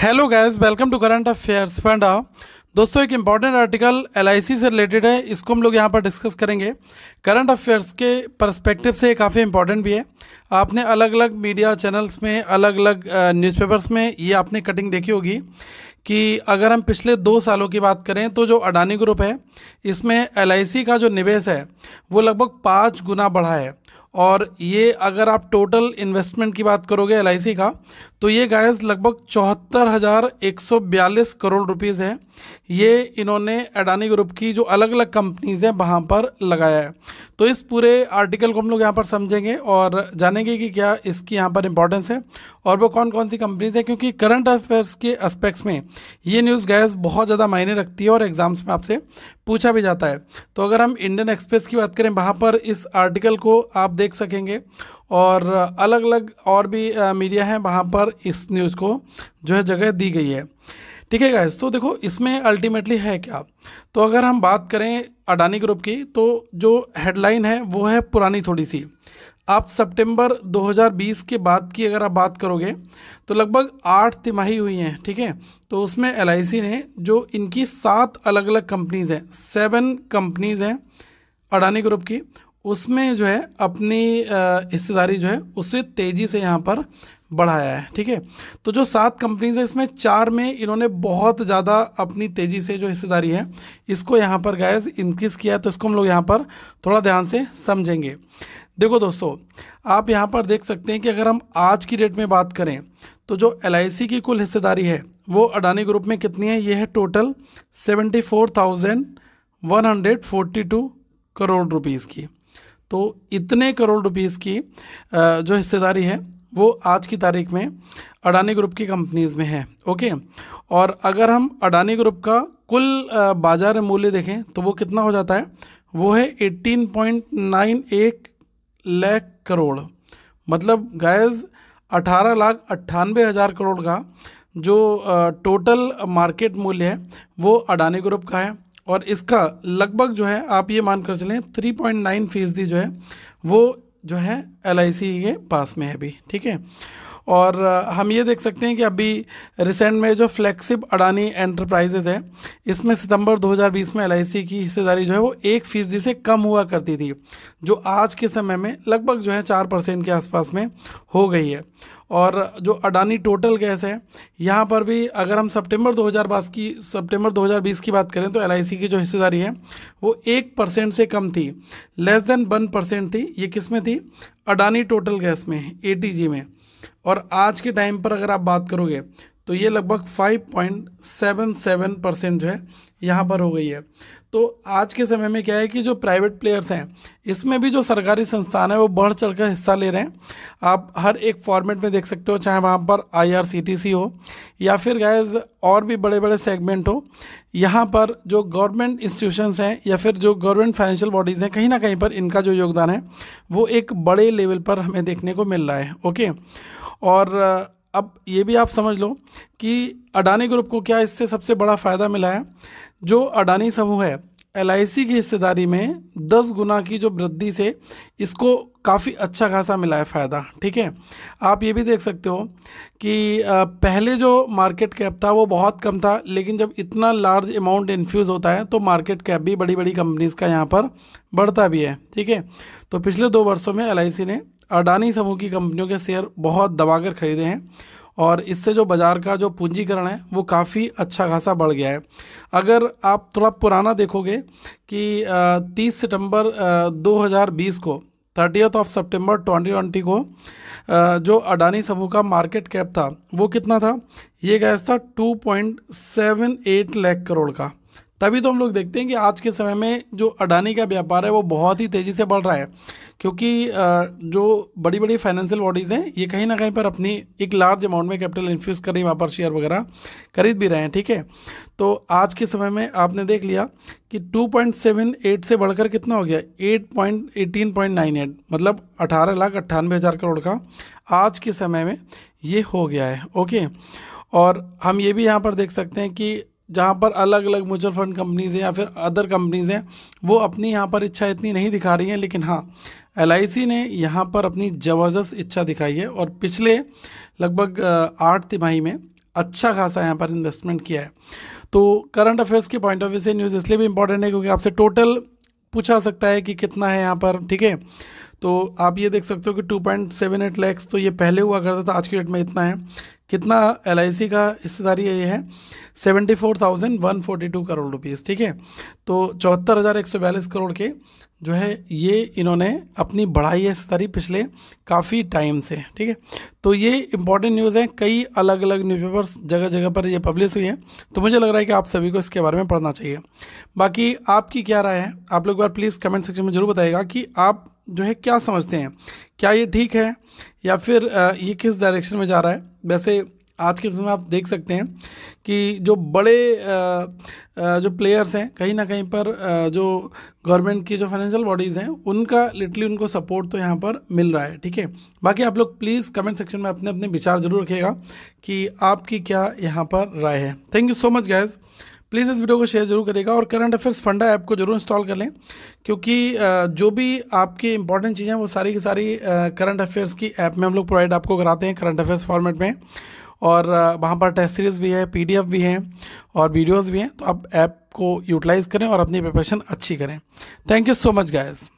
Hello guys, welcome to current affairs funda. दोस्तों, एक important article LIC से related है, इसको हम लोग यहाँ पर डिस्कस करेंगे। करंट अफेयर्स के पर्सपेक्टिव से काफ़ी इंपॉर्टेंट भी है। आपने अलग अलग मीडिया चैनल्स में, अलग अलग न्यूज़पेपर्स में ये आपने कटिंग देखी होगी कि अगर हम पिछले 2 सालों की बात करें तो जो अडानी ग्रुप है, इसमें एलआईसी का जो निवेश है वो लगभग 5 गुना बढ़ा है। और ये अगर आप टोटल इन्वेस्टमेंट की बात करोगे एलआईसी का, तो ये गाइस लगभग 74,142 करोड़ रुपीज़ है। ये इन्होंने अडानी ग्रुप की जो अलग अलग कंपनीज़ हैं वहाँ पर लगाया है। तो इस पूरे आर्टिकल को हम लोग यहाँ पर समझेंगे और जानेंगे कि क्या इसकी यहाँ पर इंपॉर्टेंस है और वो कौन कौन सी कंपनीज़ हैं, क्योंकि करंट अफेयर्स के एस्पेक्ट्स में ये न्यूज़ गाइस बहुत ज़्यादा मायने रखती है और एग्जाम्स में आपसे पूछा भी जाता है। तो अगर हम इंडियन एक्सप्रेस की बात करें, वहाँ पर इस आर्टिकल को आप देख सकेंगे और अलग अलग और भी मीडिया हैं वहाँ पर इस न्यूज़ को जो है जगह दी गई है। ठीक है गाइस, तो देखो इसमें अल्टीमेटली है क्या। तो अगर हम बात करें अडानी ग्रुप की, तो जो हेडलाइन है वो है पुरानी थोड़ी सी। आप सितंबर 2020 के बाद की अगर आप बात करोगे तो लगभग 8 तिमाही हुई हैं। ठीक है, तो उसमें एलआईसी ने जो इनकी 7 अलग अलग कंपनीज़ हैं, 7 कंपनीज़ हैं अडानी ग्रुप की, उसमें जो है अपनी हिस्सेदारी जो है उससे तेज़ी से यहाँ पर बढ़ाया है। ठीक है, तो जो 7 कंपनीज है इसमें 4 में इन्होंने बहुत ज़्यादा अपनी तेज़ी से जो हिस्सेदारी है इसको यहाँ पर गाइस इंक्रीज़ किया है। तो इसको हम लोग यहाँ पर थोड़ा ध्यान से समझेंगे। देखो दोस्तों, आप यहाँ पर देख सकते हैं कि अगर हम आज की डेट में बात करें तो जो एलआईसी की कुल हिस्सेदारी है वो अडानी ग्रुप में कितनी है, ये है टोटल 74,142 करोड़ रुपीज़ की। तो इतने करोड़ रुपीज़ की जो हिस्सेदारी है वो आज की तारीख में अडानी ग्रुप की कंपनीज़ में है। ओके, और अगर हम अडानी ग्रुप का कुल बाजार मूल्य देखें तो वो कितना हो जाता है, वो है 18.98 लाख करोड़। मतलब गाइस 18,98,000 करोड़ का जो टोटल मार्केट मूल्य है वो अडानी ग्रुप का है। और इसका लगभग जो है आप ये मान कर चलें 3.9% जो है वो जो है एलआईसी के पास में है अभी। ठीक है, और हम ये देख सकते हैं कि अभी रिसेंट में जो फ्लैगशिप अडानी एंटरप्राइजेज़ है, इसमें सितंबर 2020 में एलआईसी की हिस्सेदारी जो है वो 1% से कम हुआ करती थी, जो आज के समय में लगभग जो है 4% के आसपास में हो गई है। और जो अडानी टोटल गैस है, यहाँ पर भी अगर हम सितंबर 2020 की बात करें तो एलआईसी की जो हिस्सेदारी है वो 1% से कम थी, लेस देन 1% थी। ये किस में थी, अडानी टोटल गैस में, एटीजी में। और आज के टाइम पर अगर आप बात करोगे तो ये लगभग 5.77% जो है यहाँ पर हो गई है। तो आज के समय में क्या है कि जो प्राइवेट प्लेयर्स हैं, इसमें भी जो सरकारी संस्थान है वो बढ़ चढ़कर हिस्सा ले रहे हैं। आप हर एक फॉर्मेट में देख सकते हो, चाहे वहाँ पर आईआरसीटीसी हो या फिर गाइस और भी बड़े बड़े सेगमेंट हो। यहाँ पर जो गवर्नमेंट इंस्टीट्यूशंस हैं या फिर जो गवर्नमेंट फाइनेंशियल बॉडीज़ हैं, कहीं ना कहीं पर इनका जो योगदान है वो एक बड़े लेवल पर हमें देखने को मिल रहा है। ओके, और अब ये भी आप समझ लो कि अडानी ग्रुप को क्या इससे सबसे बड़ा फ़ायदा मिला है। जो अडानी समूह है, एलआईसी की हिस्सेदारी में 10 गुना की जो वृद्धि से इसको काफ़ी अच्छा खासा मिला है फ़ायदा। ठीक है, आप ये भी देख सकते हो कि पहले जो मार्केट कैप था वो बहुत कम था, लेकिन जब इतना लार्ज अमाउंट इन्फ्यूज़ होता है तो मार्केट कैप भी बड़ी बड़ी कंपनीज़ का यहाँ पर बढ़ता भी है। ठीक है, तो पिछले 2 वर्षों में एलआईसी ने अडानी समूह की कंपनियों के शेयर बहुत दबाकर खरीदे हैं और इससे जो बाज़ार का जो पूंजीकरण है वो काफ़ी अच्छा खासा बढ़ गया है। अगर आप थोड़ा पुराना देखोगे कि 30 सितंबर 2020 को, 30 सितंबर 2020 को जो अडानी समूह का मार्केट कैप था वो कितना था, ये गया था 2.78 लाख करोड़ का। तभी तो हम लोग देखते हैं कि आज के समय में जो अडानी का व्यापार है वो बहुत ही तेज़ी से बढ़ रहा है, क्योंकि जो बड़ी बड़ी फाइनेंशियल बॉडीज़ हैं ये कहीं ना कहीं पर अपनी एक लार्ज अमाउंट में कैपिटल इन्फ्यूज़ कर रही है, वहाँ पर शेयर वगैरह खरीद भी रहे हैं। ठीक है, तो आज के समय में आपने देख लिया कि 2.78 से बढ़कर कितना हो गया, 18.98, मतलब 18,98,000 करोड़ का आज के समय में ये हो गया है। ओके, और हम ये भी यहाँ पर देख सकते हैं कि जहाँ पर अलग अलग म्यूचुअल फंड कंपनीज़ हैं या फिर अदर कंपनीज़ हैं वो अपनी यहाँ पर इच्छा इतनी नहीं दिखा रही हैं, लेकिन हाँ एलआईसी ने यहाँ पर अपनी ज़बरदस्त इच्छा दिखाई है और पिछले लगभग 8 तिमाही में अच्छा खासा यहाँ पर इन्वेस्टमेंट किया है। तो करंट अफेयर्स के पॉइंट ऑफ व्यू से न्यूज़ इसलिए भी इंपॉर्टेंट है क्योंकि आपसे टोटल पूछा सकता है कि कितना है यहाँ पर, ठीक है। तो आप ये देख सकते हो कि 2.78 लैक्स तो ये पहले हुआ करता था, आज की डेट में इतना है। कितना LIC का हिस्सेदारी ये है 74,142 करोड़ रुपीज़, ठीक है। तो 74,142 करोड़ के जो है ये इन्होंने अपनी बढ़ाई है हिस्सेदारी पिछले काफ़ी टाइम से, ठीक है। तो ये इंपॉर्टेंट न्यूज़ है, कई अलग अलग न्यूज़पेपर्स जगह जगह पर ये पब्लिश हुई है। तो मुझे लग रहा है कि आप सभी को इसके बारे में पढ़ना चाहिए। बाकी आपकी क्या राय है, आप लोग एक बार प्लीज़ कमेंट सेक्शन में जरूर बताइएगा कि आप जो है क्या समझते हैं, क्या ये ठीक है या फिर ये किस डायरेक्शन में जा रहा है। वैसे आज के समय आप देख सकते हैं कि जो बड़े जो प्लेयर्स हैं कहीं ना कहीं पर जो गवर्नमेंट की जो फाइनेंशियल बॉडीज़ हैं उनका लिटरली उनको सपोर्ट तो यहाँ पर मिल रहा है, ठीक है। बाकी आप लोग प्लीज़ कमेंट सेक्शन में अपने अपने विचार जरूर रखिएगा कि आपकी क्या यहाँ पर राय है। Thank you so much guys. Please इस वीडियो को शेयर जरूर करिएगा और करंट अफेयर्स फंडा ऐप को जरूर इंस्टॉल कर लें, क्योंकि जो भी आपकी इंपॉर्टेंट चीज़ें हैं वो सारी की सारी करंट अफेयर्स की ऐप में हम लोग प्रोवाइड आपको कराते हैं करंट अफेयर्स फॉर्मेट में। और वहाँ पर टेस्ट सीरीज़ भी है, PDF भी हैं और वीडियोज़ भी हैं। तो आप ऐप को यूटिलाइज़ करें और अपनी प्रिपरेशन अच्छी करें। Thank you so much guys.